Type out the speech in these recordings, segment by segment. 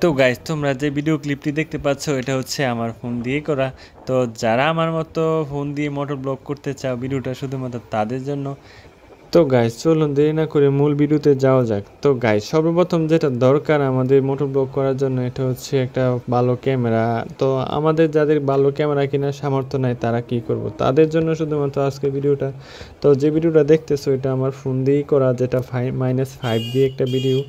তো গাইজ তোমরা যে ভিডিও ক্লিপটি দেখতে পাচ্ছ এটা হচ্ছে আমার ফোন দিয়ে করা। তো যারা আমার মতো ফোন দিয়ে মোটর ব্লগ করতে চাও ভিডিওটা শুধুমাত্র তাদের জন্য। তো গাইজ চলুন দেরি না করে মূল ভিডিওতে যাওয়া যাক। তো গাইজ সর্বপ্রথম যেটা দরকার আমাদের মোটর ব্লগ করার জন্য এটা হচ্ছে একটা ভালো ক্যামেরা। তো আমাদের যাদের ভালো ক্যামেরা কেনার সামর্থ্য নাই তারা কি করব, তাদের জন্য শুধুমাত্র আজকে ভিডিওটা। তো যে ভিডিওটা দেখতেছো এটা আমার ফোন দিয়েই করা, যেটা -5 দিয়ে একটা ভিডিও।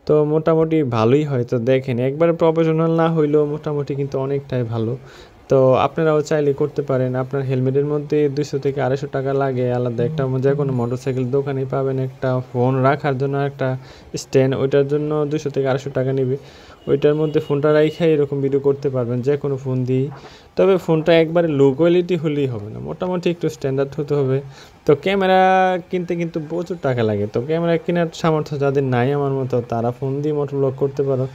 তো মোটামুটি ভালোই হয়। তো দেখেন একবারে প্রফেশনাল না হইলেও মোটামুটি কিন্তু অনেকটাই ভালো। তো আপনারাও চাইলে করতে পারেন। আপনার হেলমেটের মধ্যে 200 থেকে 250 টাকা লাগে আলাদা একটা, যে কোনো মোটরসাইকেল দোকানেই পাবেন একটা ফোন রাখার জন্য একটা স্ট্যান্ড, ওইটার জন্য 200 থেকে 250 টাকা নেবে। ওইটার মধ্যে ফোনটা রাইখাই এরকম ভিডিও করতে পারবেন যে কোনো ফোন দিয়েই। তবে ফোনটা একবারে লো কোয়ালিটি হলেই হবে না, মোটামুটি একটু স্ট্যান্ডার্ড হতে হবে। তো ক্যামেরা কিনতে কিন্তু প্রচুর টাকা লাগে। তো ক্যামেরা কেনার সামর্থ্য যাদের নাই আমার মতো তারা ফোন দিয়ে মোটর ব্লগ করতে পারো।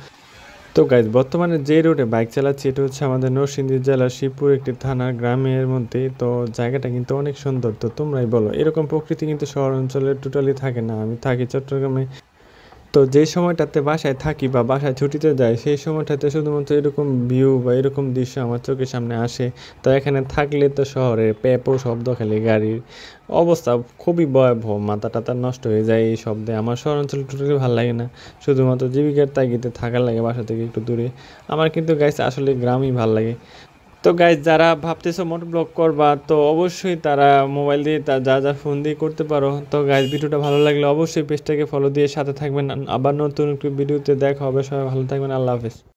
তো গাইজ বর্তমানে যে রোডে বাইক চালাচ্ছি এটা হচ্ছে আমাদের নরসিংদী জেলার শিবপুর একটি থানার গ্রামের মধ্যে। তো জায়গাটা কিন্তু অনেক সুন্দর। তো তোমরাই বলো, এরকম প্রকৃতি কিন্তু শহর অঞ্চলে টোটালি থাকে না। আমি থাকি চট্টগ্রামে। তো যে সময়টাতে বাসায় থাকি বা বাসায় ছুটিতে যাই সেই সময়টাতে শুধুমাত্র এরকম ভিউ বা এরকম দৃশ্য আমার চোখের সামনে আসে। তো এখানে থাকলে তো শহরে প্যাপো শব্দ, খালি গাড়ির অবস্থা খুবই ভয়াবহ, মাথা টাথা নষ্ট হয়ে যায় এই শব্দে। আমার শহর অঞ্চলে টোটালি ভালো লাগে না, শুধুমাত্র জীবিকার তাগিদে থাকার লাগে বাসা থেকে একটু দূরে। আমার কিন্তু গাইস আসলে গ্রামই ভালো লাগে। তো গাইজ যারা ভাবতেছো মোটর ব্লগ করবা তো অবশ্যই তারা মোবাইল দিয়ে যা যা ফোন দিয়ে করতে পারো। তো গাইজ ভিডিওটা ভালো লাগলে অবশ্যই পেজটাকে ফলো দিয়ে সাথে থাকবেন। আবার নতুন একটি ভিডিওতে দেখা হবে। সবাই ভালো থাকবেন। আল্লাহ হাফেজ।